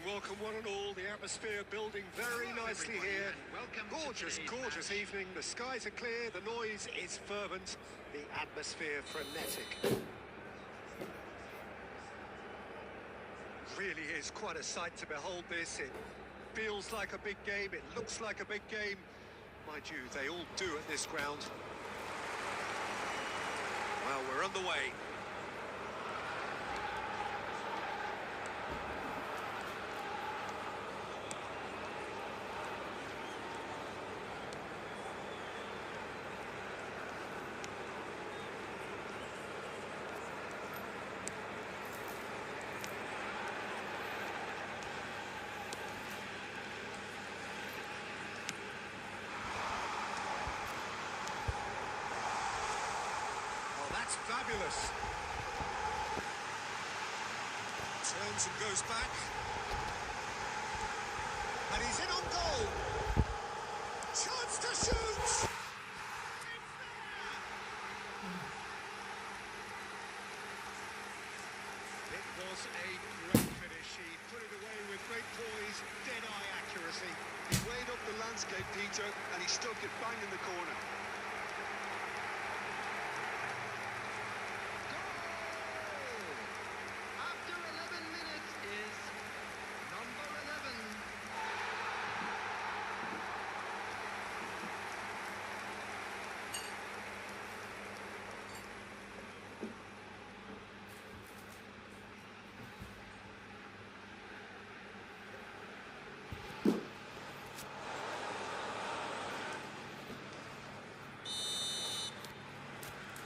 welcome one and all. The atmosphere building very nicely here. Gorgeous evening. The skies are clear, the noise is fervent, the atmosphere frenetic. Really is quite a sight to behold this. It feels like a big game, it looks like a big game. Mind you, they all do at this ground. Well, we're underway. Fabulous. Turns and goes back. And he's in on goal. Chance to shoot. It's there. It was a great finish. He put it away with great poise, dead-eye accuracy. He weighed up the landscape, Peter, and he stuck it bang in the corner.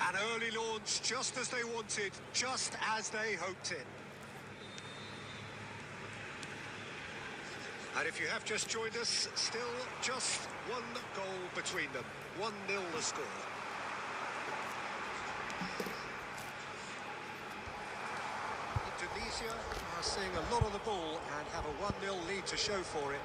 An early launch, just as they wanted, just as they hoped it. And if you have just joined us, still just one goal between them. 1-0 the score. Indonesia are seeing a lot on the ball and have a 1-0 lead to show for it.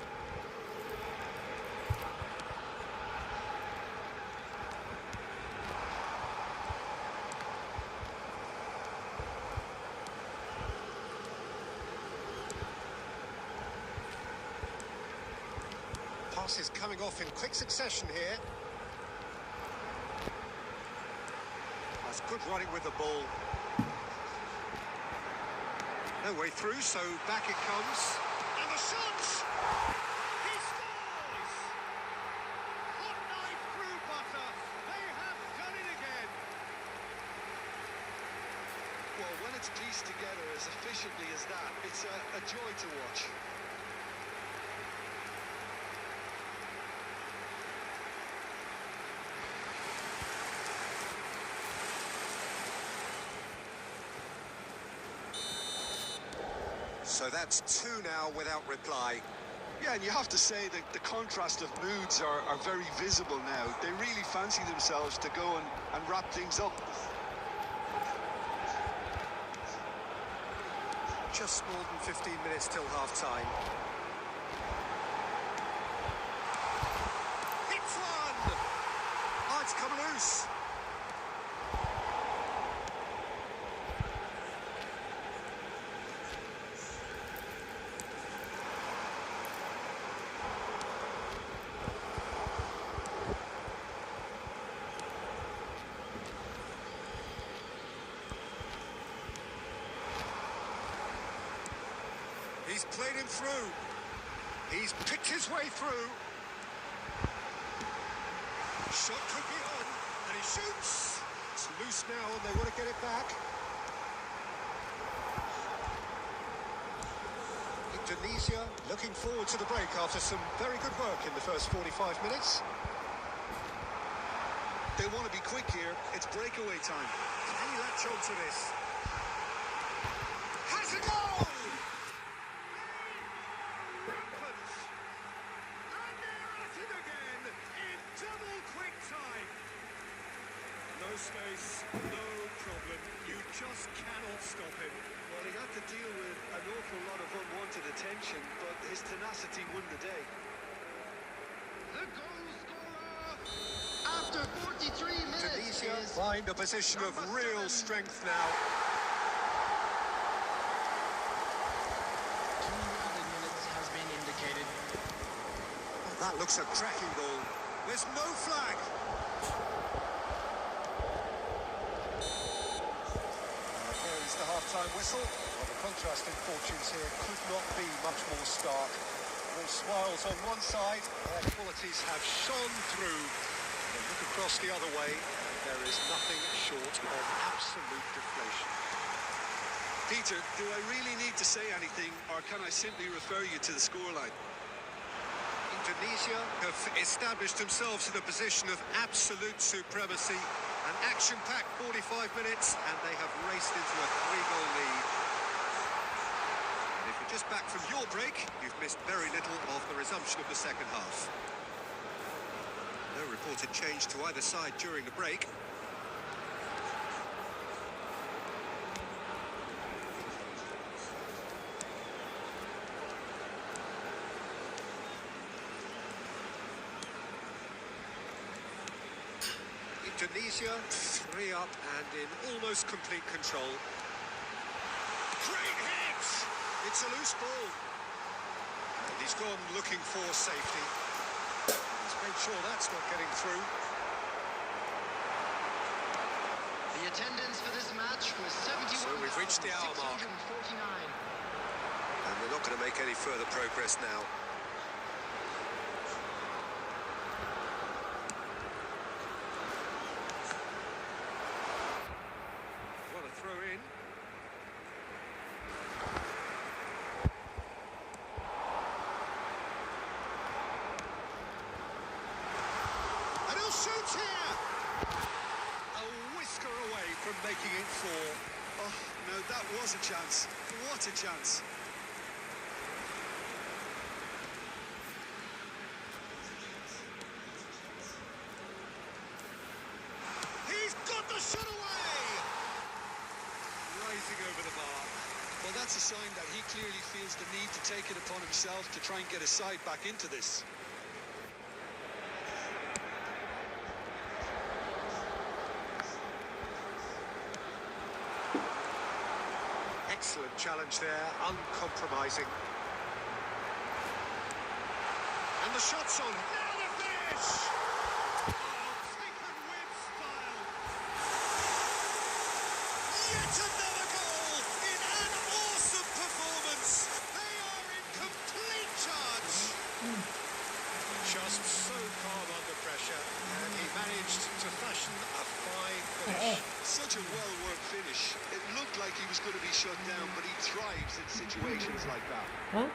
Is coming off in quick succession here. That's good running with the ball. No way through, so back it comes. And the shot! He scores! Hot knife through butter. They have done it again. Well, when it's pieced together as efficiently as that, it's a joy to watch. So that's 2 now without reply. Yeah, and you have to say that the contrast of moods are very visible now. They really fancy themselves to go and wrap things up. Just more than 15 minutes till half-time. It's one! Oh, it's come loose. He's played him through. He's picked his way through. Shot could be on, and he shoots. It's loose now, and they want to get it back. Indonesia looking forward to the break after some very good work in the first 45 minutes. They want to be quick here. It's breakaway time. Can he latch on to this? Has a goal! No space, no problem. You just cannot stop him. Well, he had to deal with an awful lot of unwanted attention, but his tenacity won the day. The goal scorer after 43 minutes. Indonesia find a position of real strength now. 2 minutes That looks a cracking goal. There's no flag. There is the half-time whistle. Well, the contrasting fortunes here could not be much more stark. All smiles on one side, their qualities have shone through. And look across the other way, there is nothing short of absolute deflation. Peter, do I really need to say anything, or can I simply refer you to the scoreline? Indonesia have established themselves in a position of absolute supremacy. An action-packed 45 minutes, and they have raced into a 3-goal lead. And if you're just back from your break, you've missed very little of the resumption of the second half. No reported change to either side during the break. Indonesia, 3 up and in almost complete control. Great hit! It's a loose ball. And he's gone looking for safety. He's made sure that's not getting through. The attendance for this match was 71,649. So we've reached the hour mark. And we're not going to make any further progress now. Throw in. And he'll shoot here! A whisker away from making it 4. Oh, no, that was a chance. What a chance. He's got the shot away! Rising over the bar. Well, that's a sign that he clearly feels the need to take it upon himself to try and get his side back into this. Excellent challenge there, uncompromising. And the shot's on. Now the finish! Oh, taken with style. Yet another goal in an awesome performance. They are in complete charge. Just so calm under pressure, and he managed to fashion a fine finish. Such a well-worked finish. It looked like he was going to be shut down, but he thrives in situations like that. Hah?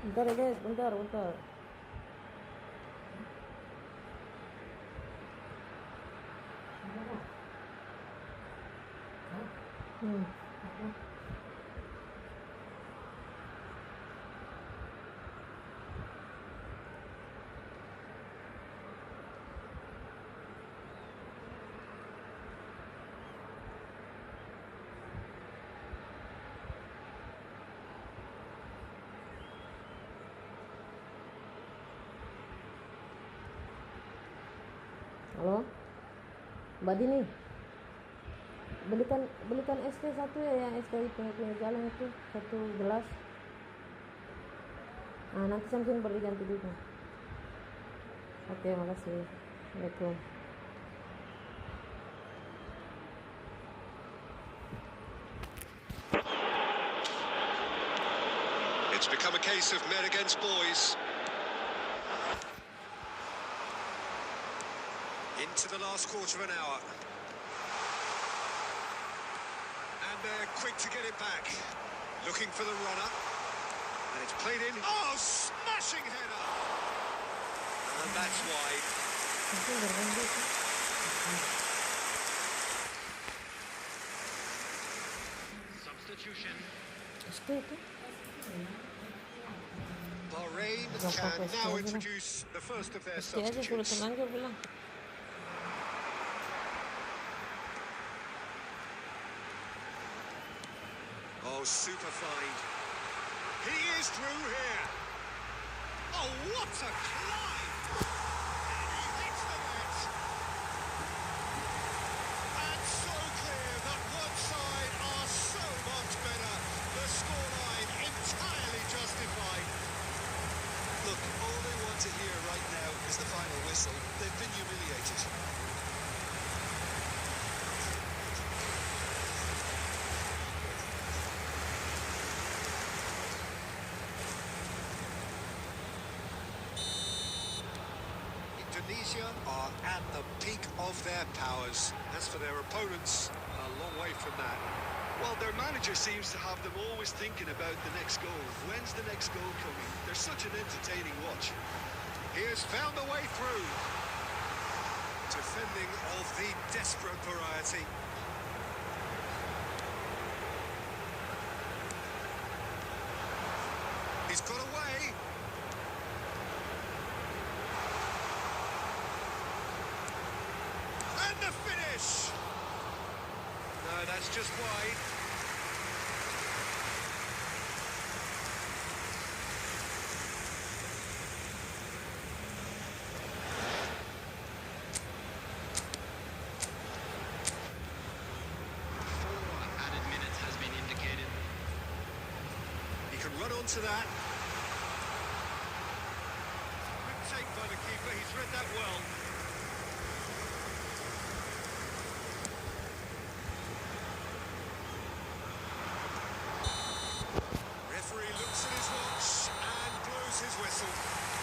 Bentar ya guys, bentar. Halo, Mbak Dini, belikan ST satu ya, yang ST punya jalan itu 1 gelas. Nah, nanti Samsung baru diganti dulu. Oke, makasih. Assalamualaikum. It's become a case of men against boys. Into the last quarter of an hour. And they're quick to get it back. Looking for the runner. And it's played in. Oh, smashing header! And that's wide. Substitution. Este itu. Bahrain Gak can apa-apa, now este aja lah. introduce the first of their Este aja kulit substitutes. telanjur bilang. Oh, super find. He is through here. Oh, what a climb! And he hits the net. And so clear that one side are so much better. The scoreline entirely justified. Look, all they want to hear right now is the final whistle. They've been humiliated. Indonesia are at the peak of their powers. As for their opponents, a long way from that. Well, their manager seems to have them always thinking about the next goal. When's the next goal coming? They're such an entertaining watch. He has found a way through. Defending of the desperate variety. He's got away. And the finish. No, that's just wide. Added minutes has been indicated. He can run onto that. Good take by the keeper. He's read that well. Referee looks at his watch and blows his whistle.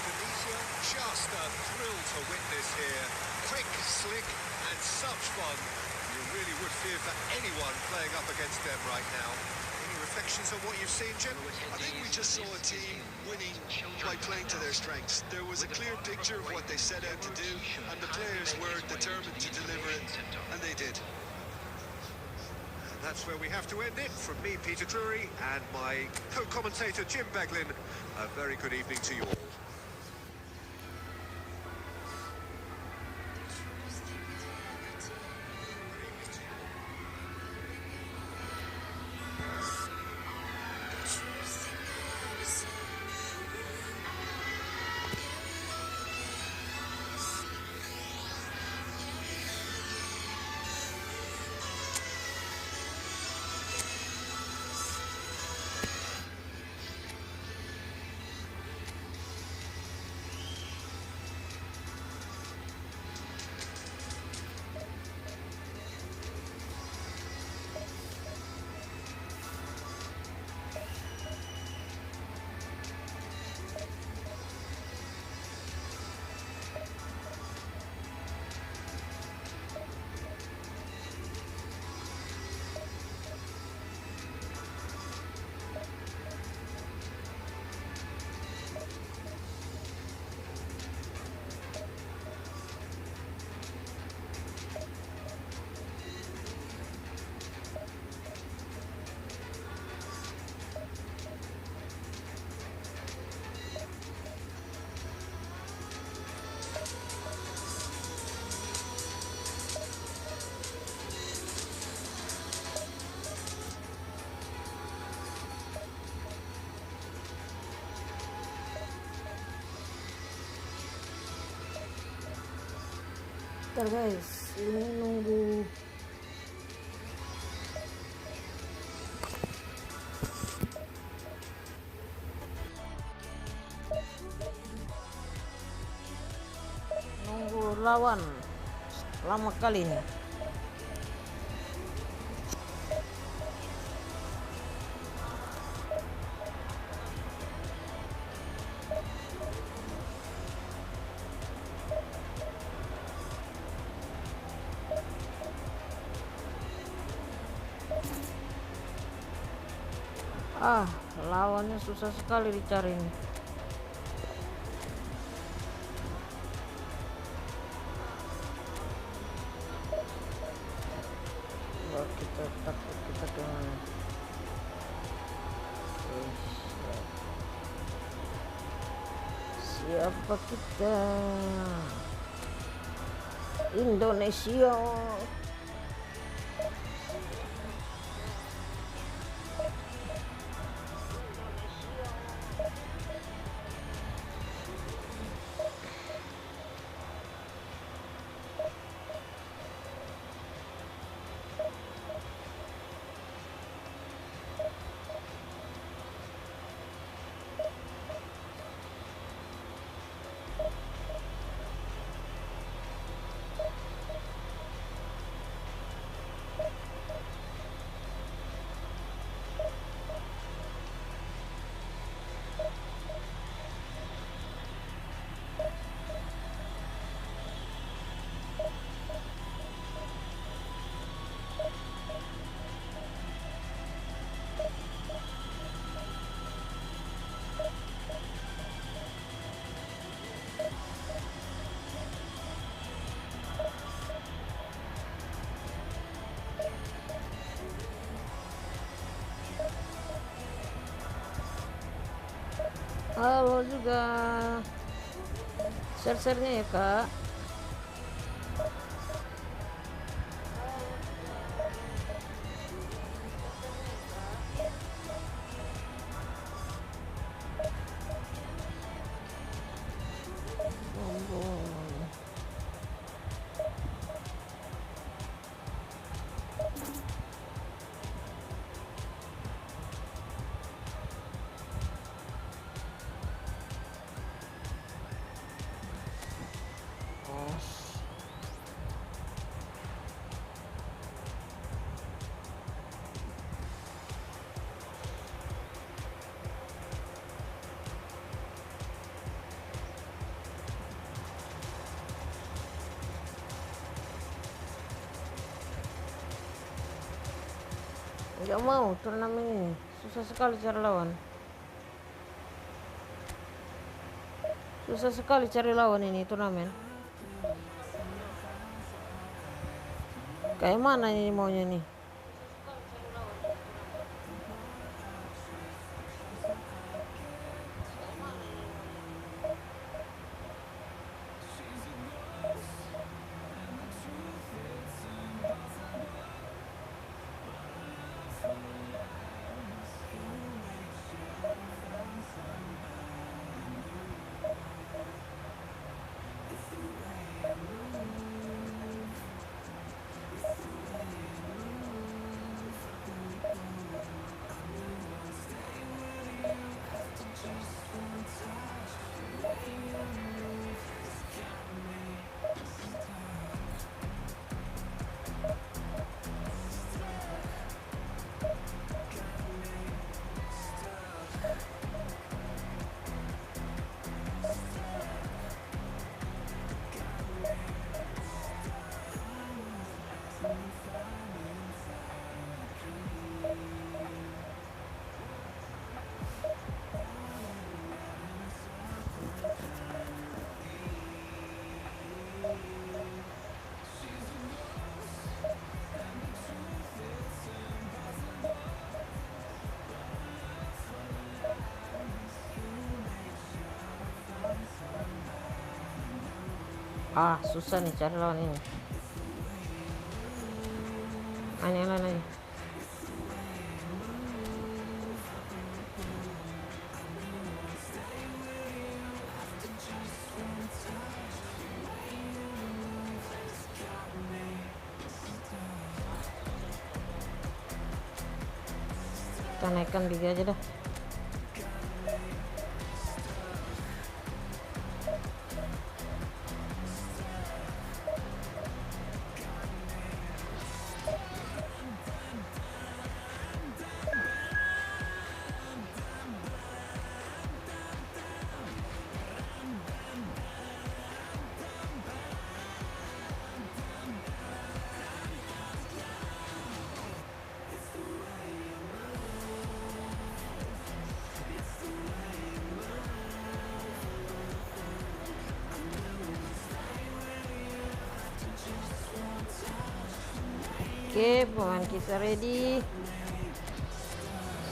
Tunisia, just a thrill to witness here. Quick, slick, and such fun. You really would fear for anyone playing up against them right now. Any reflections on what you've seen, Jim? I think we just saw a team winning by playing to their strengths. There was a clear picture of what they set out to do, and the players were determined to deliver it, and they did. And that's where we have to end it. From me, Peter Drury, and my co-commentator, Jim Beglin, a very good evening to you all. Bentar guys, ini nunggu lawan lama kali ini. Lawannya susah sekali dicari ini. Siapa kita? Indonesia. Halo juga, share-nya ya kak. Nggak mau turnamen ini, susah sekali cari lawan. Susah sekali cari lawan ini turnamen. Kayak mana ini maunya nih? Susah nih cari lawan ini. Aneh-aneh aja. Kita naikkan 3 aja dah. Oke, pemain kita ready.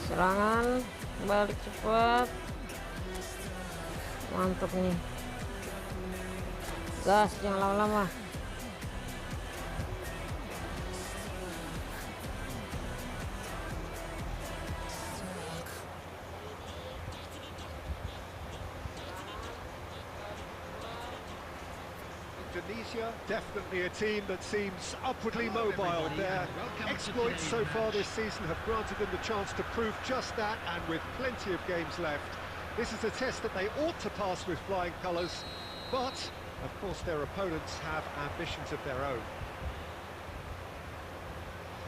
Serangan balik cepat. Mantap nih. Gas, jangan lama-lama. Indonesia, definitely a team that seems upwardly mobile. Their exploits so far this season have granted them the chance to prove just that, and with plenty of games left. This is a test that they ought to pass with flying colours, but, of course, their opponents have ambitions of their own.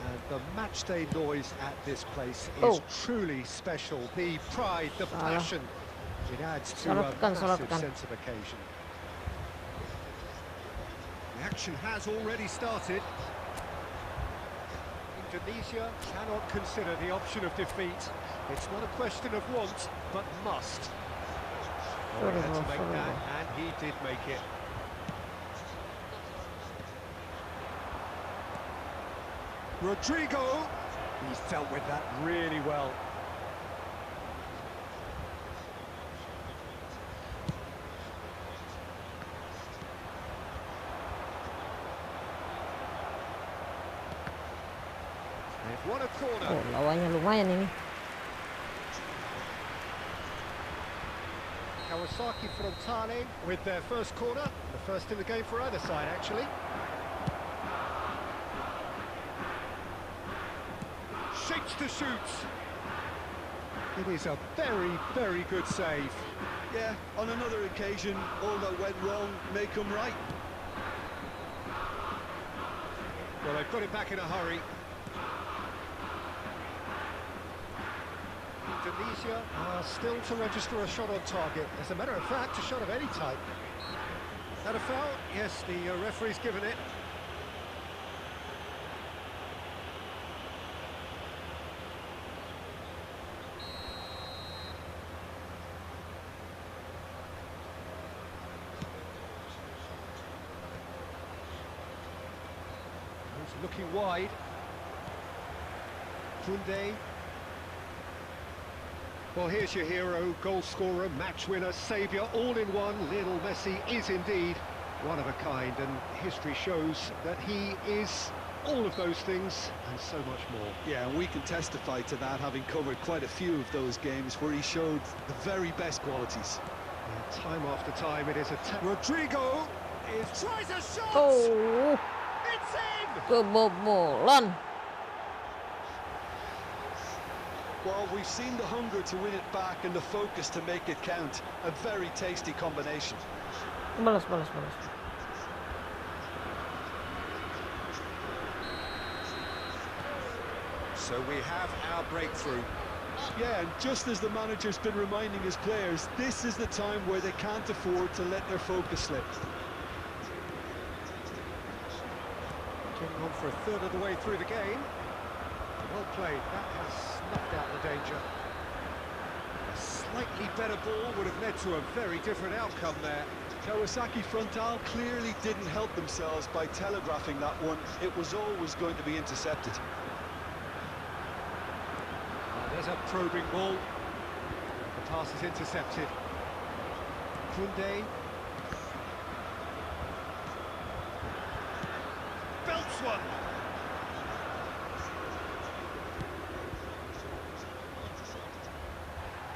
And the matchday noise at this place is truly special. The pride, the passion, it adds to a massive sense of occasion. The action has already started. Indonesia cannot consider the option of defeat. It's not a question of want, but must. Oh, he had to make that, and he did make it. Rodrigo, he's dealt with that really well. They've won a corner. Oh, lawannya lumayan ini. Kawasaki Frontale with their first corner, the first in the game for either side, actually. Shapes to shoot. It is a very, very good save. Yeah, on another occasion, all that went wrong, make them right. Well, they've got it back in a hurry. Indonesia are still to register a shot on target. As a matter of fact, a shot of any type. That a foul? Yes, the referee's given it. He's looking wide. Kunde. Well, here's your hero, goal scorer, match winner, saviour, all in one. Lionel Messi is indeed one of a kind, and history shows that he is all of those things and so much more. Yeah, and we can testify to that, having covered quite a few of those games where he showed the very best qualities. And time after time, it is a... Rodrigo tries a shot! Oh, It's in! kebobolan. Well, we've seen the hunger to win it back and the focus to make it count. A very tasty combination. Balas. So we have our breakthrough. Yeah, and just as the manager's been reminding his players, this is the time where they can't afford to let their focus slip. Getting on for a third of the way through the game. Well played, that has snuffed out the danger. A slightly better ball would have led to a very different outcome there. Kawasaki Frontale clearly didn't help themselves by telegraphing that one. It was always going to be intercepted. There's a probing ball. The pass is intercepted. Kunde. Belts one.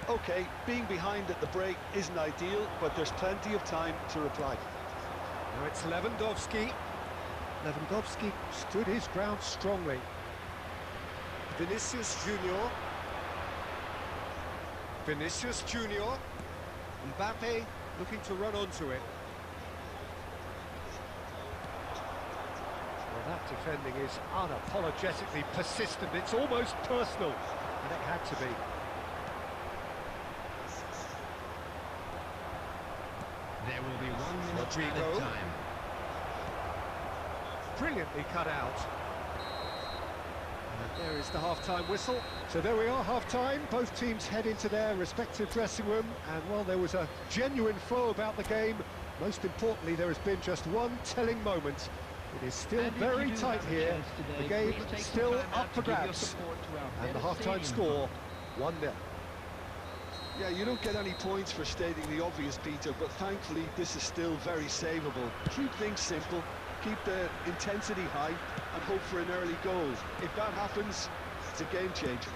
Okay, being behind at the break isn't ideal, but there's plenty of time to reply. Now it's Lewandowski. Lewandowski stood his ground strongly. Vinicius Junior. Mbappe looking to run onto it. Well, that defending is unapologetically persistent. It's almost personal, and it had to be. There will be 1 minute Rodrigo. added time. Brilliantly cut out. And there is the half-time whistle. So there we are, half-time. Both teams head into their respective dressing room, and while there was a genuine flow about the game, most importantly, there has been just one telling moment. It is still very tight here. The game still up for grabs. And the half-time score, 1-0. Yeah, you don't get any points for stating the obvious, Peter, but thankfully this is still very savable. Keep things simple, keep the intensity high, and hope for an early goal. If that happens, it's a game changer.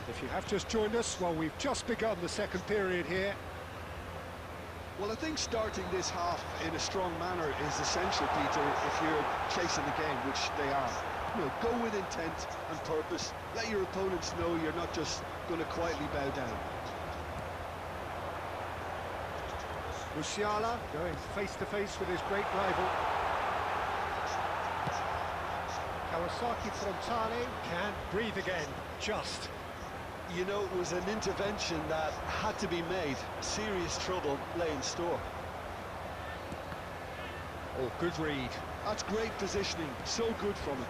If you have just joined us, well, we've just begun the second period here. Well, I think starting this half in a strong manner is essential, Peter, if you're chasing the game, which they are. You know, go with intent and purpose. Let your opponents know you're not just going to quietly bow down. Musiala going face-to-face with his great rival. Kawasaki Frontale can't breathe again, just. You know, it was an intervention that had to be made. Serious trouble lay in store. Oh, good read. That's great positioning, so good from him.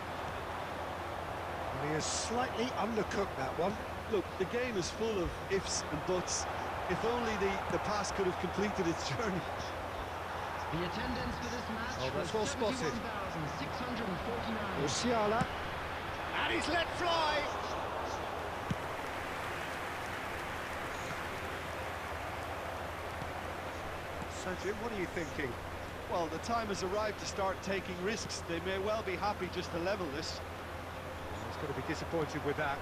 And he has slightly undercooked that one. Look, the game is full of ifs and buts. If only the pass could have completed its journey. The attendance for this match Oh, that's well was spotted. 71,649. Musiala. And he's let fly. So, Jim, what are you thinking? Well, the time has arrived to start taking risks. They may well be happy just to level this. He's going to be disappointed with that.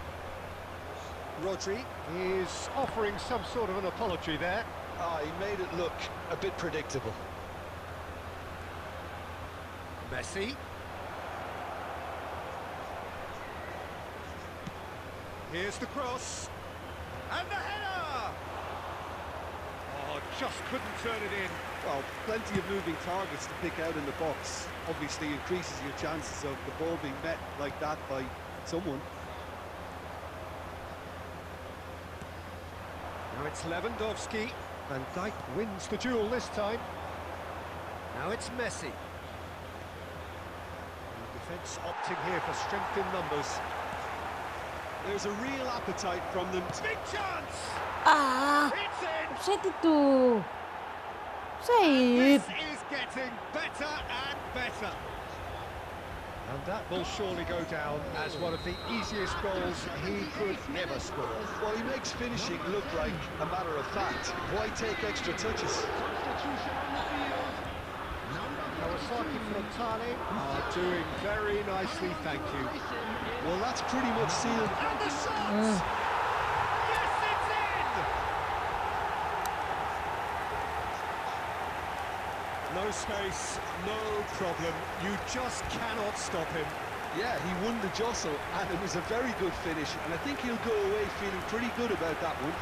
Rodri is offering some sort of an apology there. He made it look a bit predictable. Messi. Here's the cross. And the header! Oh, just couldn't turn it in. Well, plenty of moving targets to pick out in the box. Obviously increases your chances of the ball being met like that by someone. Now it's Lewandowski. Van Dijk wins the duel this time. Now it's Messi. The defence opting here for strength in numbers. There's a real appetite from them. Big chance! Ah! It's in! Offside itu. This Offside. is getting better and better. And that will surely go down as one of the easiest goals he could ever score. Well, he makes finishing look like a matter of fact. Why take extra touches? Kawasaki Frontale are doing very nicely, thank you. Well, that's pretty much sealed. And the shot! Yes, it's in! No space, no problem. You just cannot stop him. Yeah, he won the jostle, and it was a very good finish, and I think he'll go away feeling pretty good about that one.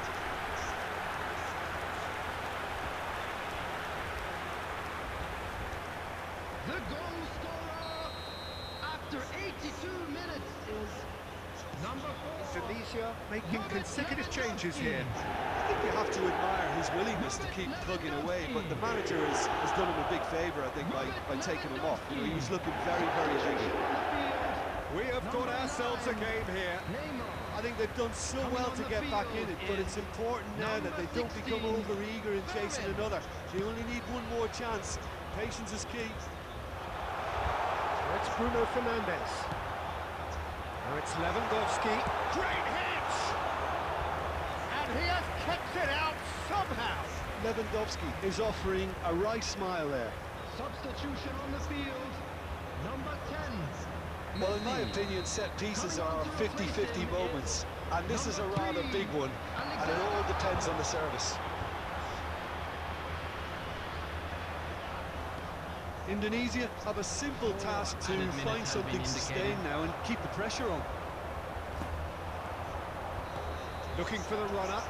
The goal scorer after 82 minutes is number 4. Tunisia making consecutive changes here. I think you have to admire his willingness to keep plugging away, but the manager has done him a big favour, I think, by taking him off. You know, he was looking very, very angry. We have got ourselves a game here. I think they've done so well to get back in it, but it's important now that they don't become over-eager in chasing another. They only need one more chance. Patience is key. It's Bruno Fernandes. Now it's Lewandowski. Great hit! And he has kept it out somehow. Lewandowski is offering a wry smile there. Substitution on the field, number 10. Well, in my opinion, set pieces are 50-50 moments, and this is a rather big one, and it all depends on the service. Indonesia have a simple task to find something sustained now and keep the pressure on. Looking for the runner.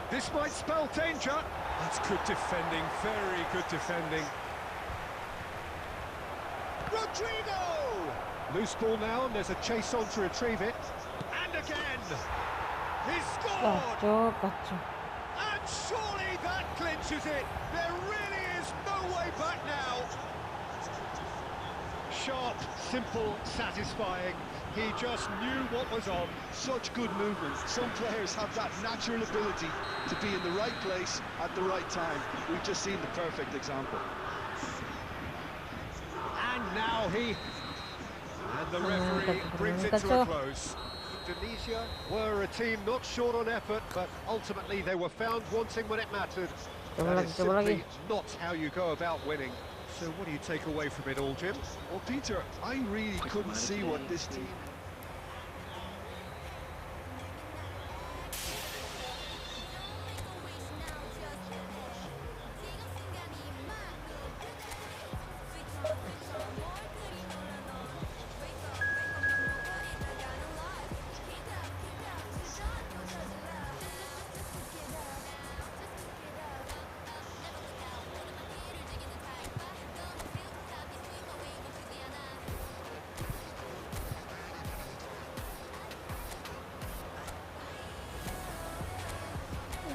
This might spell danger. That's good defending, very good defending. Rodrigo! Loose ball now, and there's a chase on to retrieve it. And again! He scored! Kacau. And surely that clinches it! There really is no way back now! Sharp, simple, satisfying. He just knew what was on. Such good movement. Some players have that natural ability to be in the right place at the right time. We've just seen the perfect example. And now he... And the referee brings it to a close. Indonesia were a team not short on effort, but ultimately they were found wanting when it mattered. That is simply not how you go about winning. So what do you take away from it all, Jim? Well, Peter, I really couldn't see what this team...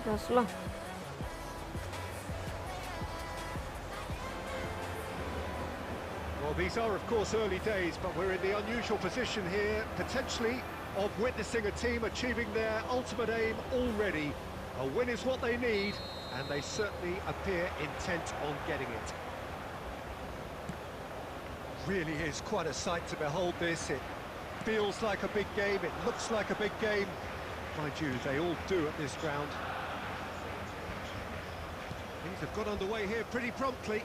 Gas lah. Well, these are, of course, early days, but we're in the unusual position here, potentially, of witnessing a team achieving their ultimate aim already. A win is what they need, and they certainly appear intent on getting it. Really is quite a sight to behold this. It feels like a big game, it looks like a big game. Mind you, they all do at this ground. Things have got underway here pretty promptly.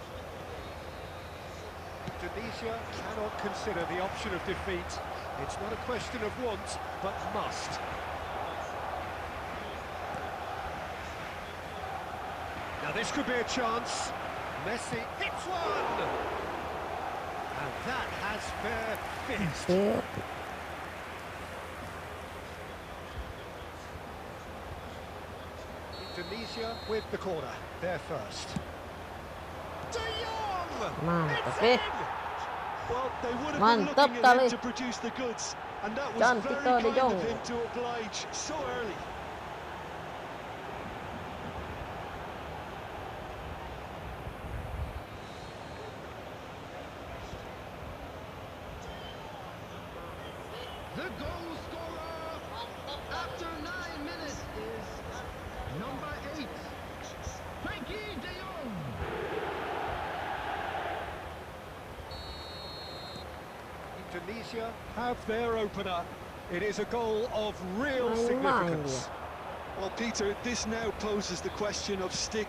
Indonesia cannot consider the option of defeat. It's not a question of want, but must. Now this could be a chance. Messi hits one! And that has fair finished. Indonesia with the corner, they're first. De Jong! Mantap It's in! Well, they would have Mantap been looking at kali. him to produce the goods, and that was Cantik very kali, kind of Jong. him to oblige so early. The goal scorer after 9 minutes is number 8, Frankie de Jong. Indonesia have their opener. It is a goal of real Main-main significance. Well, Peter, this now poses the question of stick.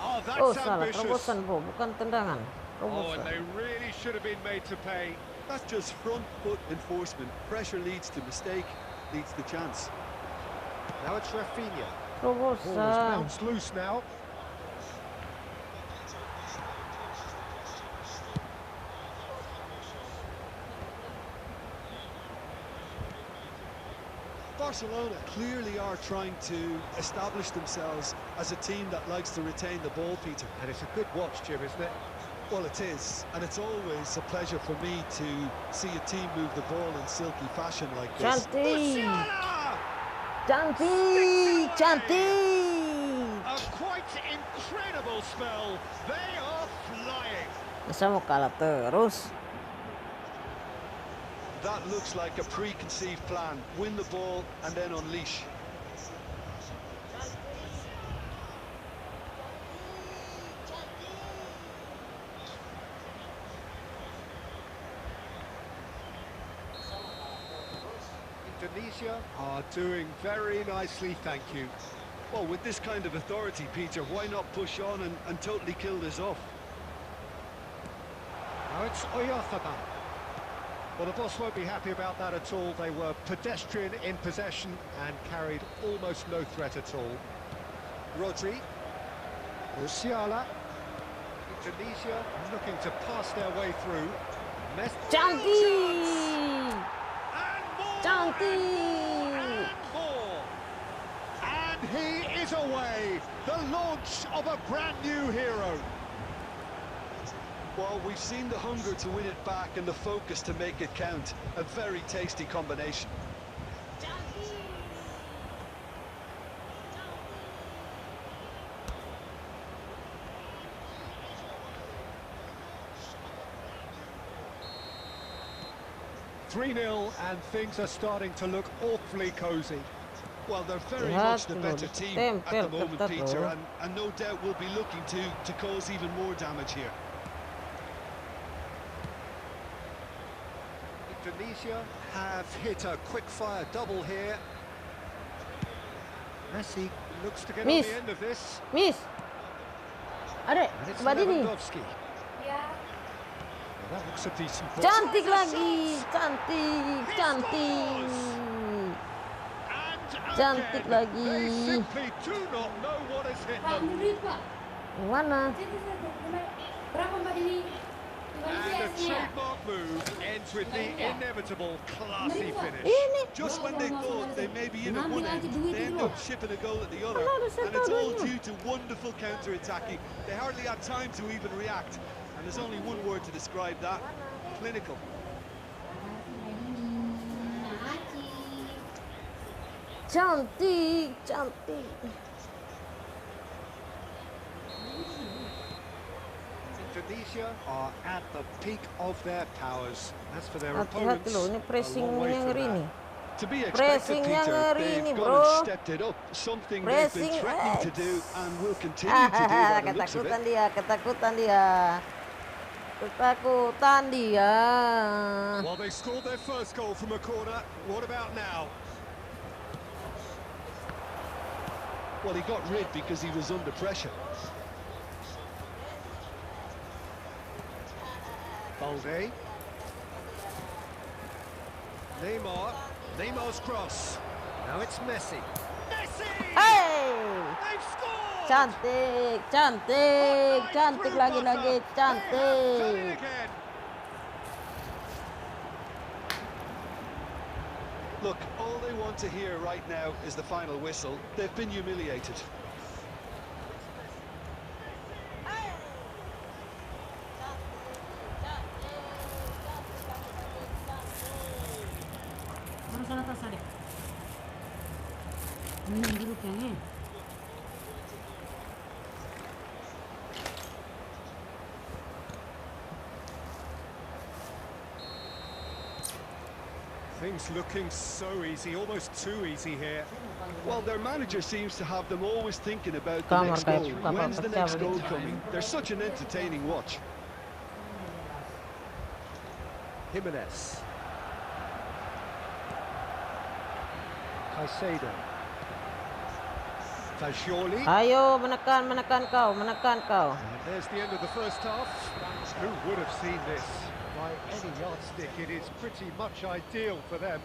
Oh, that's Oh, salah. ambitious. Terobosan, bro. Bukan tendangan. Oh, and Terobosan. they really should have been made to pay. That's just front foot enforcement. Pressure leads to mistake, leads to chance. Now it's Rafinha. Ball is Terobosan. bounced loose now. Barcelona clearly are trying to establish themselves as a team that likes to retain the ball, Peter. And it's a good watch, Jim, isn't it? Well, it is, and it's always a pleasure for me to see a team move the ball in silky fashion like this. Cantik. Siaran! Cantik. Cantik. A quite incredible spell. They are flying. Masa mau kalah terus? That looks like a preconceived plan. Win the ball and then unleash. Indonesia are doing very nicely, thank you. Well, with this kind of authority, Peter, why not push on and totally kill this off? Now it's Oyarthaban. Well, the boss won't be happy about that at all. They were pedestrian in possession and carried almost no threat at all. Rodri. Musiala. Indonesia looking to pass their way through. Cantik. And more! Cantik. And more! And he is away! The launch of a brand new hero. Well, we've seen the hunger to win it back and the focus to make it count. A very tasty combination. 3-0 and things are starting to look awfully cosy. Well, they're very Yeah, much the better team at the moment, Peter, and no doubt will be looking to cause even more damage here. Indonesia have hit a quick-fire double here. Messi looks to get Miss. on the end of this. Miss. Adek, And it's coba ini. Lewandowski. Well, that looks a decent ball. Cantik Tries a lagi, shot. cantik, He cantik. And Cantik again, lagi. they simply do not know what has hit them. Yang mana? Berapa Mbak ini? And the trademark move ends with the inevitable classy finish. Ini. Just when they thought they may be in at one end, they end up shipping a goal at the other. Hello, the And it's all center. due to wonderful counter-attacking. They hardly had time to even react. And there's only one word to describe that: clinical. Cantik, cantik. Indonesia are at the peak of their powers. As for their Hati-hati opponents, loh, ini a long pressingnya way from ngeri that. nih. To be expected, Pressingnya Peter, ngeri they've nih, gone bro. and stepped it up. Something they've Pressing, been threatening to do and will continue to do by the looks of Ketakutan it. dia, ketakutan dia. Ketakutan dia. Well, they scored their first goal from a corner. What about now? Well, he got rid because he was under pressure. Balde. Neymar's cross. Now it's Messi. Messi! Hey! They've scored! Cantik, cantik, cantik lagi-lagi, Done it cantik. again. Look, all they want to hear right now is the final whistle. They've been humiliated. Sana tas ada. Ini dulu kayaknya. Things looking so easy, almost too easy here. Well, their manager seems to have them always thinking about the Kamar next kayak goal. kapal When's the pecah next begitu. goal coming? They're such an entertaining watch. Jimenez. Caicedo. Fagioli. Ayo menekan, menekan kau, menekan kau. And there's the end of the first half. Who would have seen this? By any yardstick, it is pretty much ideal for them.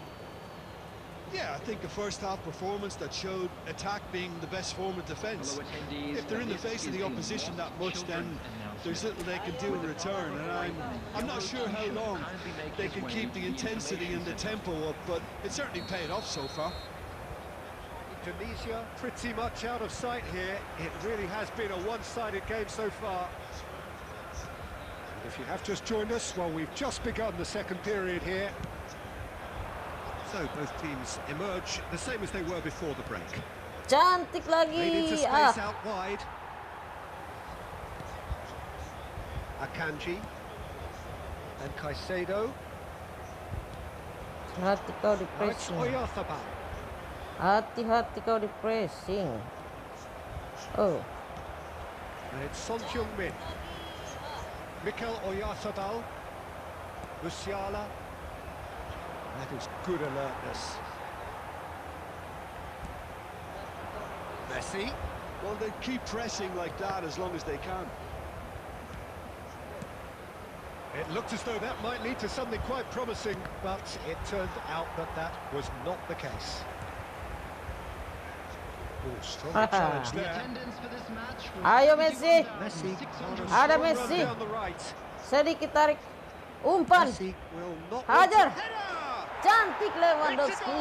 Yeah, I think a first-half performance that showed attack being the best form of defence. If they're in the face of the opposition that much, then there's little they can do in return. And I'm not sure how long they can keep the intensity and the tempo up, but it certainly paid off so far. Indonesia pretty much out of sight here. It really has been a one-sided game so far. And if you have just joined us, well, we've just begun the second period here. So both teams emerge the same as they were before the break. Cantik Made into lagi. space out wide. Akanji and Caicedo. Hati kau di Now it's pressing. Oyarzabal. Hati-hati kau di pressing. Oh, And it's Son Heung-min. Mikel Oyarzabal. Musiala. That is good alertness. Messi. Well, they keep pressing like that as long as they can. It looked as though that might lead to something quite promising, but it turned out that that was not the case. Oh, strong challenge The there. attendance for this match was Ayo Messi. Messi on a Ada strong Messi. run down the right. Sedikit tarik. Umpan. Messi will not Hajar. want to- Header! Cantik Lewandowski.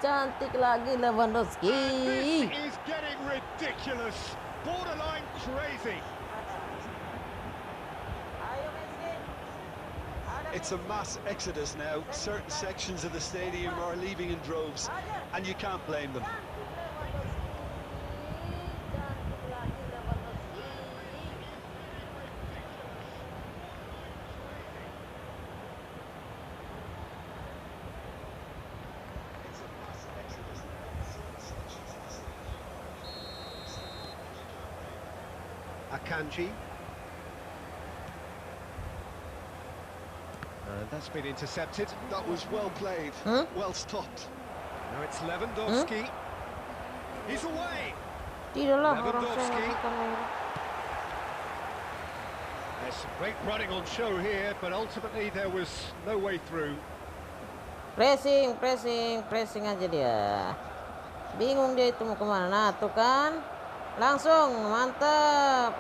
Cantik lagi Lewandowski. This is getting ridiculous, borderline crazy. It's a mass exodus now. Certain sections of the stadium are leaving in droves, and you can't blame them. Akanji. And that's been intercepted. That was well played, well stopped. Now it's Lewandowski. He's away. Tidaklah orang saya Lewandowski. masukkan air. There's some great running on show here, but ultimately there was no way through. Pressing, pressing, pressing aja dia. Bingung dia itu mau kemana. Nah, tuh kan. Langsung, mantap.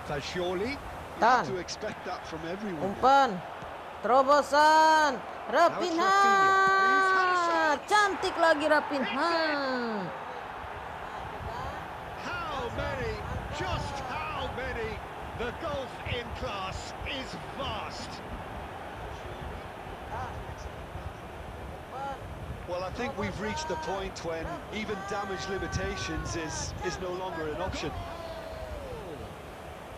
Fagioli. You have to expect that from everyone. Umpan. Terobosan. Rapinha. Cantik lagi Rapinha. How many? Just how many? The golf in class is vast. Well, I think we've reached the point when even damage limitations is no longer an option.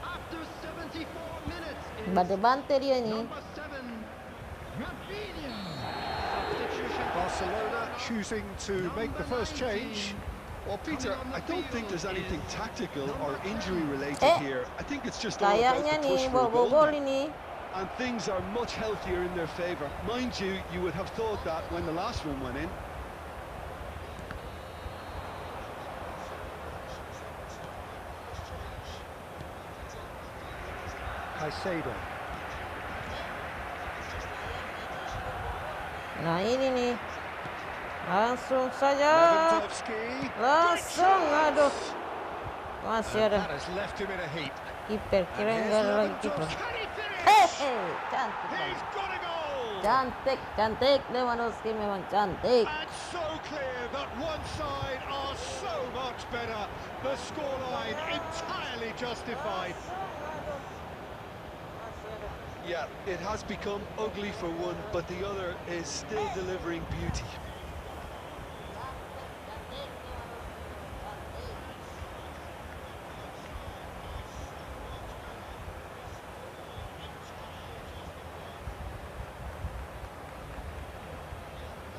After 74 minutes is Bante-bante dia nih. number 7, Rafinha. Barcelona choosing to make the first change. Well, Peter, I don't think there's anything tactical or injury related here. I think it's just all about Kayaknya the nih push for a bawa goal gol now. ini. And things are much healthier in their favour. Mind you, you would have thought that when the last one went in. Caicedo. Nah ini nih. Langsung saja. Lewandowski. Langsung, aduh. Masih And ada that has left him in a heap. kiper. Kira And nggak ada here's lagi kiper. Lewandowski. Can he finish? Hehe, cantik. He's got a goal. Cantik, cantik. Lewandowski memang cantik. And so clear that one side are so much better. The scoreline entirely justified. Yeah, it has become ugly for one, but the other is still delivering beauty.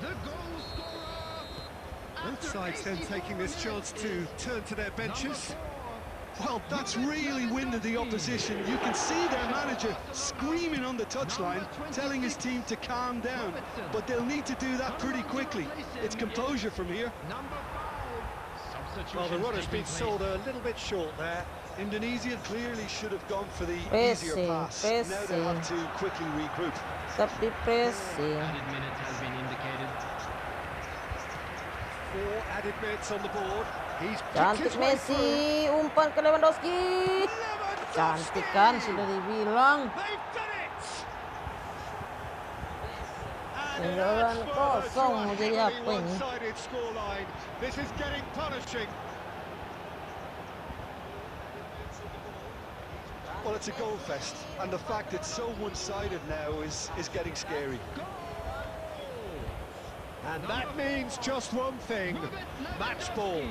The goal scorer. Both sides then taking this chance to turn to their benches. Well, that's really winded the opposition. You can see their manager screaming on the touchline, telling his team to calm down. But they'll need to do that pretty quickly. It's composure from here. Number 5. Well, the run has been sold a little bit short there. Indonesia clearly should have gone for the easier Pressing, pass. Now they have to pressing. quickly regroup. Tetap di pressing. Added minute has been indicated. 4 added minutes on the board. He's picked Cantik his way Messi. through. Umpan ke Lewandowski. Lewandowski! Cantik kan, sudah dibilang. They've done it! And Ketinggalan that's kosong, further mau to a jadi heavily apa ini? one-sided scoreline. This is getting punishing. Well, it's a goal fest, and the fact it's so one-sided now is getting scary. And that means just one thing, match ball.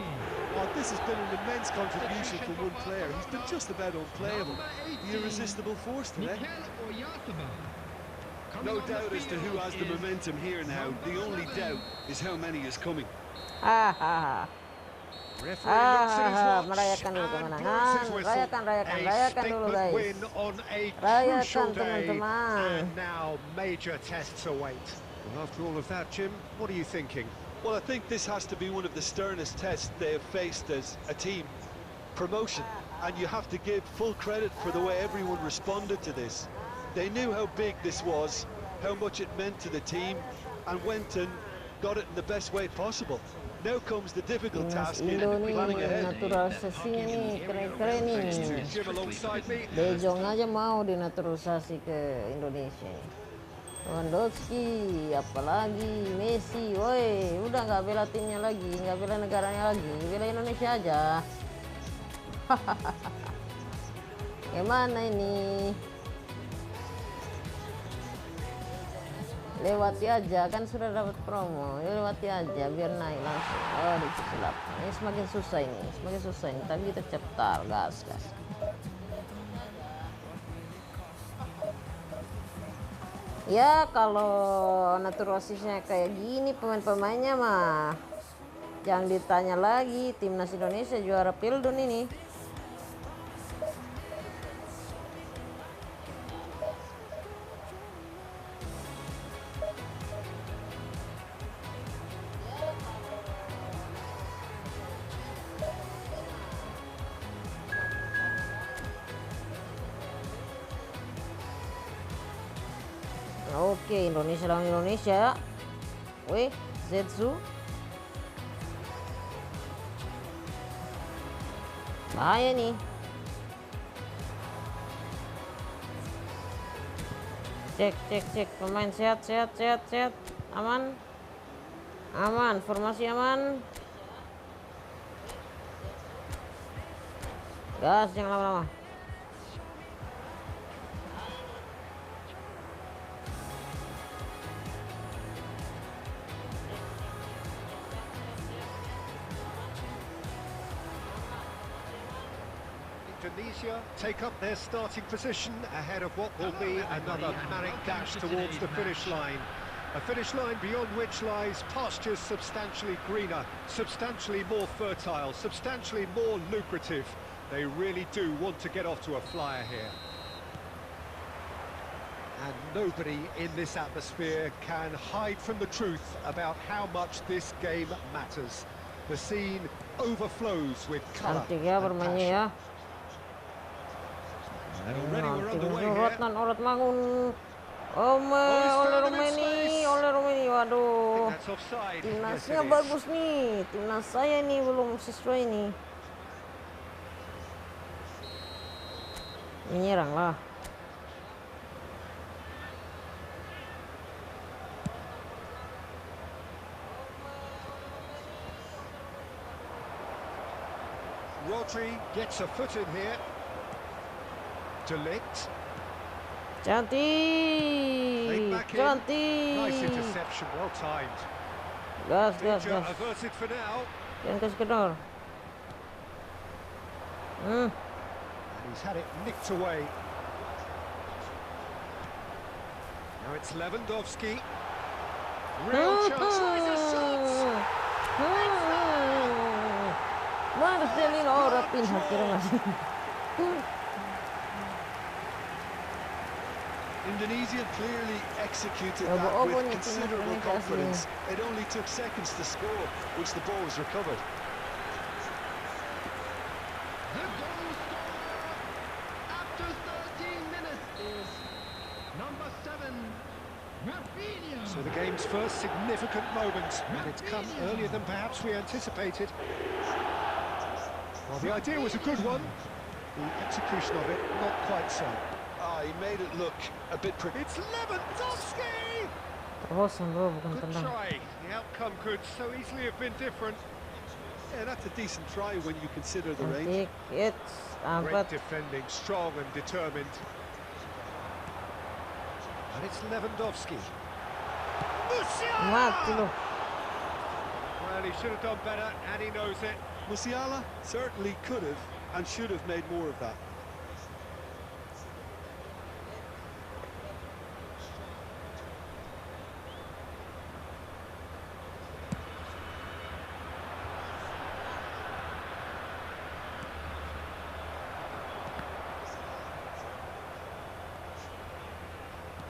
Oh, this has been an immense contribution from one player. He's been just about unplayable. The irresistible force today. No doubt as to who has the momentum here now. The only doubt is how many is coming. Hahaha. Referee looks at his watch Merayakan dulu and kemenangan. blows his whistle. Rayakan A dulu statement guys. win on a Rayakan, crucial day. teman-teman. And now major tests await. Well, after all of that, Jim, what are you thinking? Well, I think this has to be one of the sternest tests they have faced as a team. Promotion. And you have to give full credit for the way everyone responded to this. They knew how big this was, how much it meant to the team, and went and got it in the best way possible. Now comes the difficult Timnas task in Indo nih, planning ahead. naturalisasinya nih, keren-keren nih. Jim alongside me. De Jong aja mau dinaturalisasi ke Indonesia. Lewandowski, apalagi Messi, woi, udah nggak bela timnya lagi, nggak bela negaranya lagi, bela Indonesia aja. Gimana ini? Lewati aja, kan sudah dapat promo, ya lewati aja biar naik langsung. Oh, disulap. Ini semakin susah ini, semakin susah ini. Tapi kita cepat, gas. Ya kalau naturalisasinya kayak gini pemain-pemainnya mah jangan ditanya lagi. Timnas Indonesia juara Pildun ini. Oke, Indonesia lawan Indonesia. Wih, Zetsu. Bahaya nih. Cek. Pemain sehat. Aman. Formasi aman. Gas, jangan lama-lama. Indonesia take up their starting position ahead of what will be another manic dash towards the finish line. A finish line beyond which lies pastures substantially greener, substantially more fertile, substantially more lucrative. They really do want to get off to a flyer here. And nobody in this atmosphere can hide from the truth about how much this game matters. The scene overflows with colour Cantik ya and bermainnya passion. ya. And already we're underway Timnas here. Orat Mangun. Oleh Romeni, waduh. That's offside. Timnasnya Yes, it is. bagus nih. Timnas saya nih belum sesuai nih. Menyerang lah. Rodri gets a foot in here. Delict. Cantik. Nice Cantik. interception, well timed. Gas. Danger averted for now. Jangan kasih kendor. And he's had it nicked away. Now it's Lewandowski. Real chance. Tries a shot. Marcelino ora pindah kira masih. Indonesia clearly executed Ya, that Obo with nih, considerable timnas confidence. It only took seconds to score, which the ball was recovered. The goal scorer after 13 minutes is number 7, Rafinha. So the game's first significant moment, and it's come earlier than perhaps we anticipated. Well, the idea was a good one. The execution of it, not quite so. He made it look a bit pretty. It's Lewandowski! Terobosan bro, bukan Good tendang. try. The outcome could so easily have been different. Yeah, that's a decent try when you consider the range. Cantik. It's Great ampat. defending, strong and determined. And it's Lewandowski. Mati lo. Well, he should have done better, and he knows it. Musiala certainly could have and should have made more of that.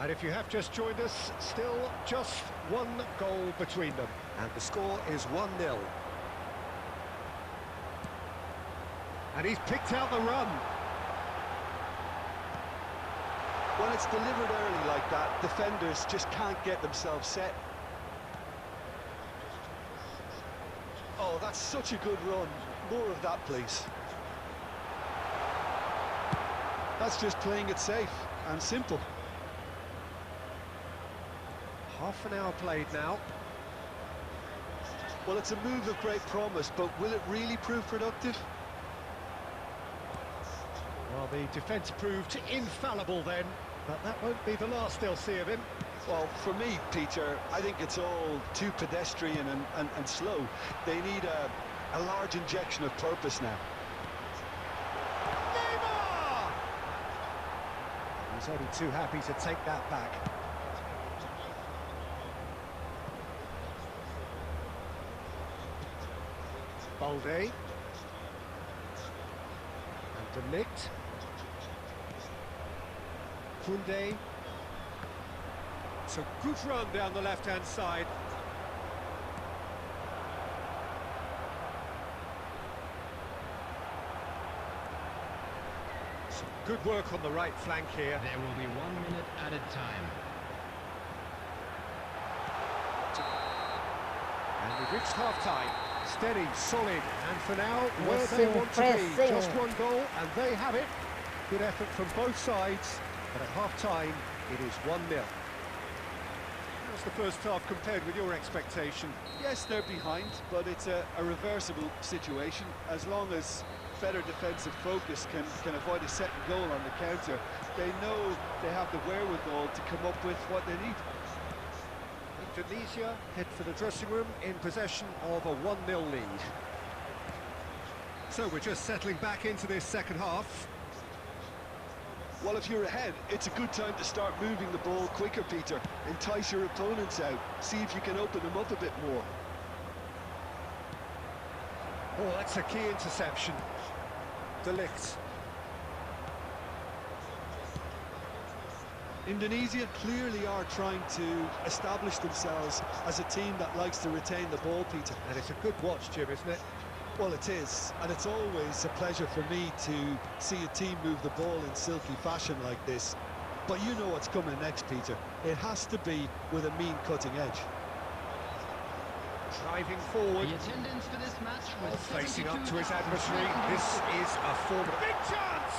And if you have just joined us, still just one goal between them. And the score is 1-0. And he's picked out the run. When it's delivered early like that, defenders just can't get themselves set. Oh, that's such a good run. More of that, please. That's just playing it safe and simple. Half an hour played now. Well, it's a move of great promise, but will it really prove productive? Well, the defence proved infallible then, but that won't be the last they'll see of him. Well, for me, Peter, I think it's all too pedestrian and slow. They need a large injection of purpose now. Neymar! He's only too happy to take that back. Balde. And Delict. Koundé. It's a good run down the left-hand side. Some good work on the right flank here. There will be 1 minute added time. And we've reached half-time. Steady, solid, and for now, where they want to be. Pressing. Just one goal, and they have it. Good effort from both sides, but at half-time, it is 1-0. How's the first half compared with your expectation? Yes, they're behind, but it's a reversible situation. As long as better defensive focus can avoid a second goal on the counter, they know they have the wherewithal to come up with what they need. Indonesia head for the dressing room in possession of a 1-0 lead. So we're just settling back into this second half. Well, if you're ahead, it's a good time to start moving the ball quicker, Peter. Entice your opponents out. See if you can open them up a bit more. Oh, that's a key interception. De Ligt. Indonesia clearly are trying to establish themselves as a team that likes to retain the ball, Peter. And it's a good watch, Jim, isn't it? Well, it is, and it's always a pleasure for me to see a team move the ball in silky fashion like this. But you know what's coming next, Peter. It has to be with a mean cutting edge. Driving forward. The attendance for this match was Facing up to his adversary. This is a formidable... Big chance!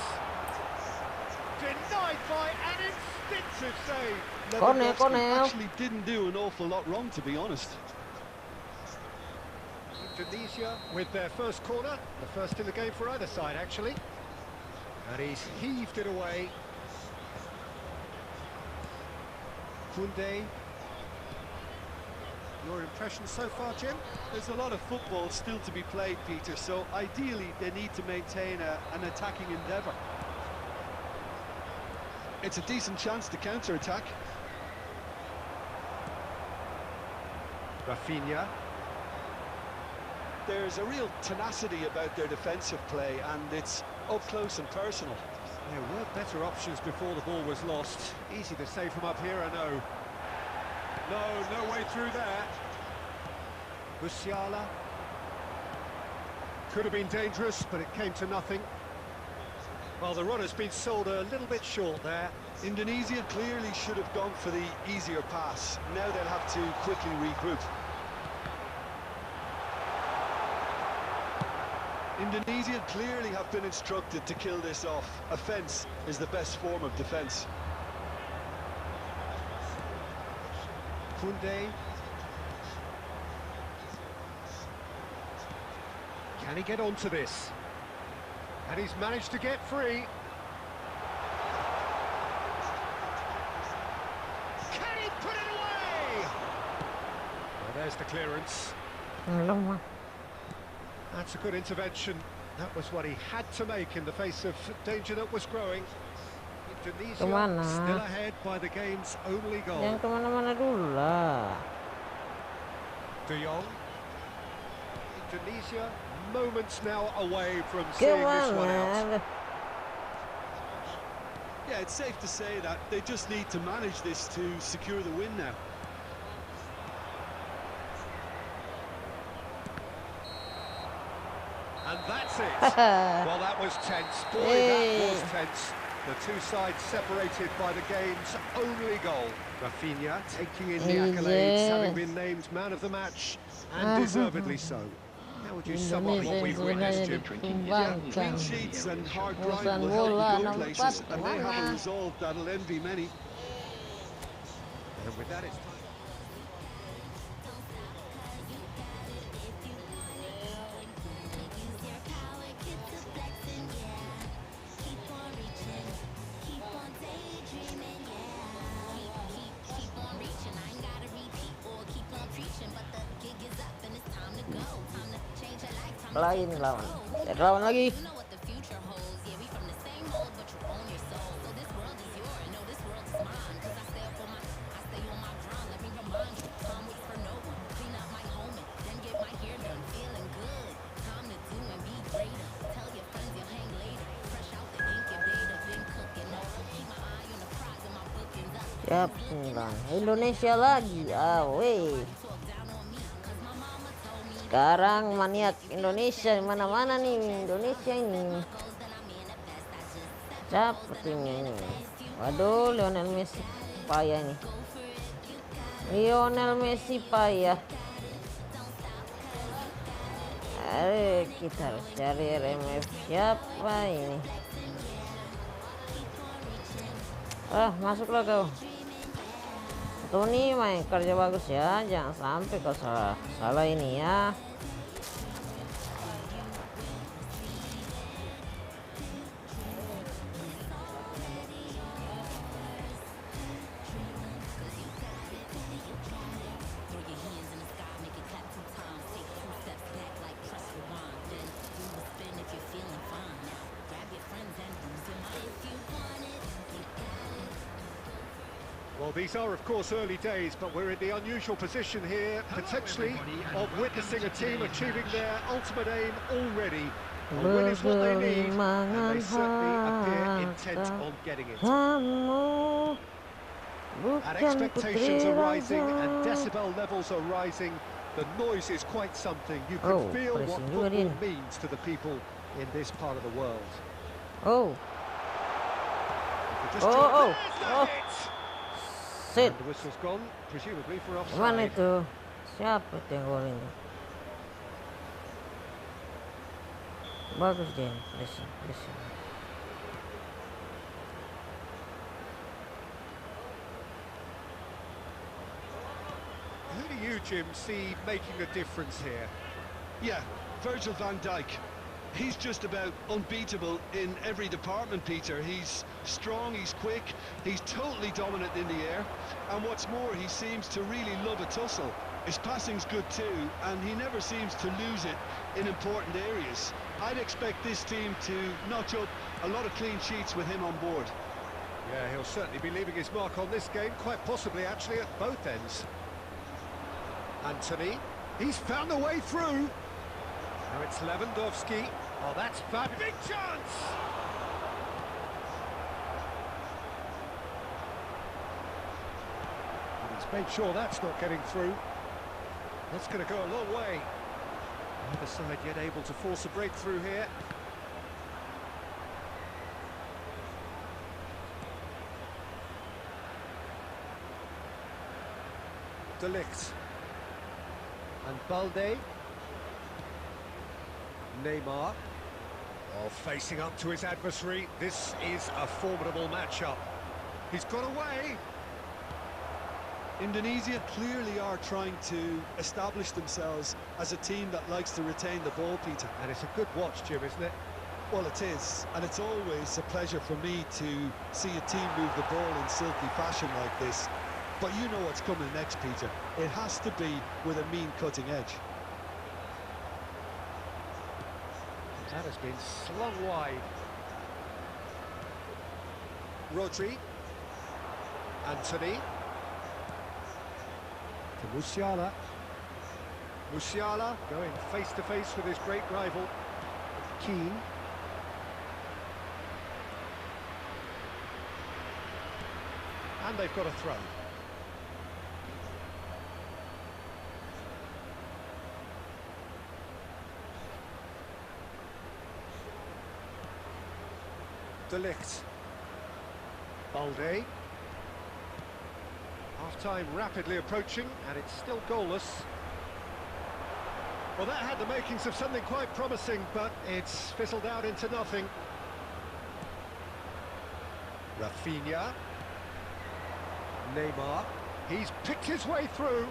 Denied by an instinctive save. Corner. Actually didn't do an awful lot wrong, to be honest. Indonesia with their first corner, the first in the game for either side, actually. And he's heaved it away. Kunde. Your impression so far, Jim? There's a lot of football still to be played, Peter, so ideally they need to maintain an attacking endeavour. It's a decent chance to counter-attack. Rafinha. There's a real tenacity about their defensive play, and it's up close and personal. There were better options before the ball was lost. Easy to save from up here, I know. No way through there. Musiala. Could have been dangerous, but it came to nothing. Well, the run has been sold a little bit short there. Indonesia clearly should have gone for the easier pass. Now they'll have to quickly regroup. Indonesia clearly have been instructed to kill this off. Offence is the best form of defence. Kunde. Can he get onto this? And he's managed to get free. Can he put it away? Well, there's the clearance. That's a good intervention. That was what he had to make in the face of danger that was growing. Indonesia still ahead by the game's only goal. Jangan kemana-mana dulu lah. De Jong. Indonesia moments now away from seeing this one out. Yeah, it's safe to say that they just need to manage this to secure the win now. And that's it. Well, that was tense. Boy, that was tense. The two sides separated by the game's only goal. Rafinha taking in the accolades, having been named man of the match, and deservedly so. How would you sum up what we've witnessed, Jim? Clean sheets and hard grind will help you go places, and they have a resolve that'll envy many. And with that, it's time. Lain lawan. Lawan lagi. Siap, Indonesia lagi. Weh. Sekarang maniak Indonesia mana-mana nih Indonesia ini. Siapa timnya ini? Waduh, Lionel Messi payah nih. Lionel Messi payah. kita harus cari RMF siapa ini. Masuklah kau. Tony main kerja bagus ya, jangan sampai kau salah ini ya. Well, these are, of course, early days, but we're in the unusual position here, potentially, of witnessing a team achieving their ultimate aim already. A win is what they need, and they certainly appear intent on getting it. And expectations are rising, and decibel levels are rising. The noise is quite something. You can feel what football means to the people in this part of the world. Sit. And the whistle's gone, presumably for offside. Mana itu? Siapa itu yang golin itu? Bagus dia, pressing. Who do you, Jim, see making a difference here? Yeah, Virgil van Dijk. He's just about unbeatable in every department, Peter. He's strong, he's quick, he's totally dominant in the air, and what's more, he seems to really love a tussle. His passing's good too, and he never seems to lose it in important areas. I'd expect this team to notch up a lot of clean sheets with him on board. Yeah, he'll certainly be leaving his mark on this game, quite possibly actually at both ends. Anthony, he's found a way through. Now it's Lewandowski. Oh, that's bad. Big chance! And he's made sure that's not getting through. That's going to go a long way. Neither side yet able to force a breakthrough here. De Ligt. And Balde. Neymar. Oh, facing up to his adversary. This is a formidable matchup. He's got away. Indonesia clearly are trying to establish themselves as a team that likes to retain the ball, Peter. And it's a good watch, Jim, isn't it? Well, it is, and it's always a pleasure for me to see a team move the ball in silky fashion like this. But you know what's coming next, Peter. It has to be with a mean cutting edge. That has been slung wide. Rodri. Anthony. To Musiala. Musiala going face-to-face with his great rival, Keane. And they've got a throw. De Ligt. Balde. Half-time rapidly approaching, and it's still goalless. Well, that had the makings of something quite promising, but it's fizzled out into nothing. Rafinha. Neymar. He's picked his way through.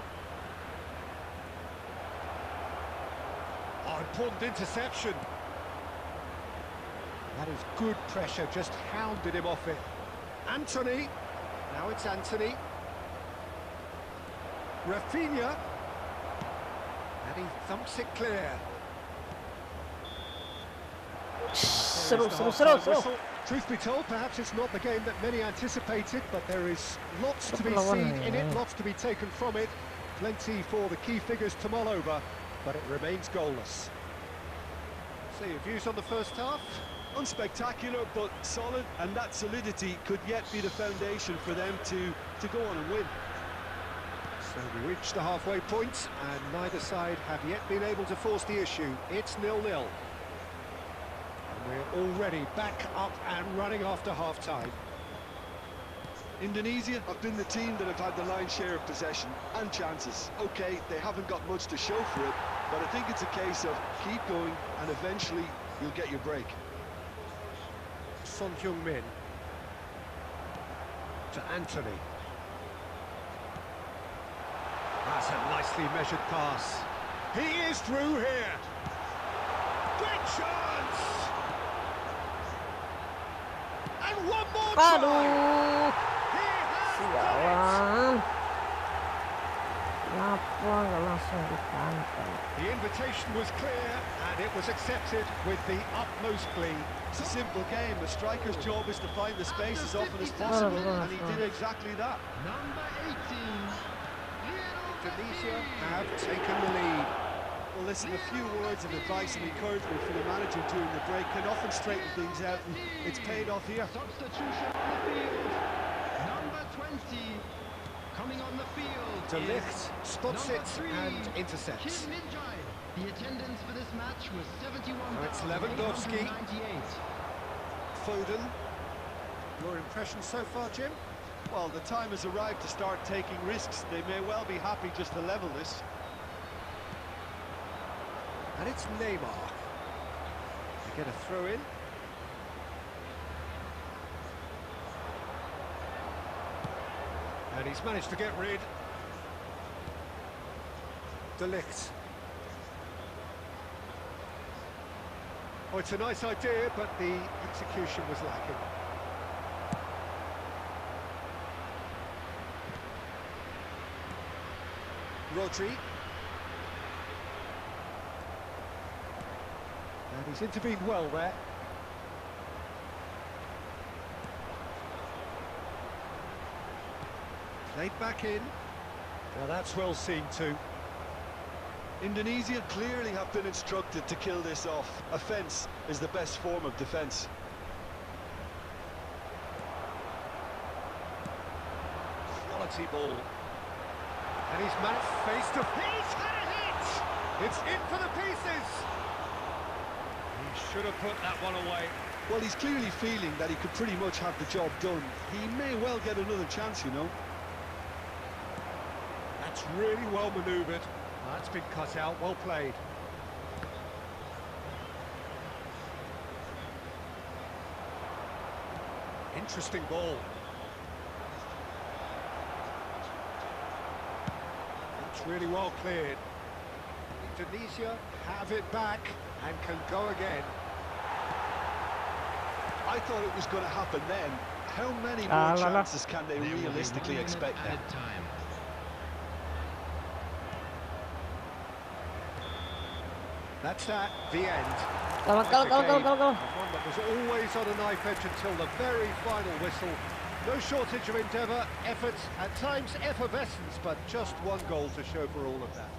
Oh, important interception. That is good pressure, just hounded him off it. Anthony. Now it's Anthony. Rafinha. And he thumps it clear. Seru. Truth be told, perhaps it's not the game that many anticipated, but there is lots to be seen in it, lots to be taken from it. Plenty for the key figures to mull over, but it remains goalless. So your views on the first half? Unspectacular, but solid, and that solidity could yet be the foundation for them to go on and win. So we reached the halfway point, and neither side have yet been able to force the issue. It's 0-0. We're already back up and running after half-time. Indonesia have been the team that have had the lion's share of possession and chances. OK, they haven't got much to show for it, But I think it's a case of keep going and eventually you'll get your break. Son Heung-min to Anthony. That's a nicely measured pass. He is through here. Great chance. And one more try. Aduh, He has done Siaran. Kenapa nggak langsung dipantai? it. The invitation was clear and it was accepted with the utmost glee. It's a simple game. A striker's job is to find the space as often as possible, and he did exactly that. Number 18. Tunisia have taken the lead. Well, listen, a few words of advice and encouragement from the manager during the break can often straighten things out, and it's paid off here. Substitution on the field. Number 20. Coming on the field. De Ligt is spots number it 3, and intercepts. Kim Min-jae. The attendance for this match was 71,898. It's Lewandowski. Foden. Your impression so far, Jim? Well, the time has arrived to start taking risks. They may well be happy just to level this. And it's Neymar. They get a throw in. And he's managed to get rid. De Ligt. Oh, it's a nice idea, but the execution was lacking. Rodri. And he's intervened well there. Played back in. Now that's well seen too. Indonesia clearly have been instructed to kill this off. Offence is the best form of defence. Quality ball. And he's managed face to face. He's had a hit! It's in for the pieces! He should have put that one away. Well, he's clearly feeling that he could pretty much have the job done. He may well get another chance, you know. That's really well manoeuvred. That's been cut out, well played. Interesting ball. It's really well cleared. Indonesia have it back and can go again. I thought it was going to happen then. How many more la, la. chances can they realistically expect now? Time. That's that, the end. Go, It's go, a go, go, game, go, go. and one that was always on a knife edge until the very final whistle. No shortage of endeavour, effort, at times effervescence, but just one goal to show for all of that.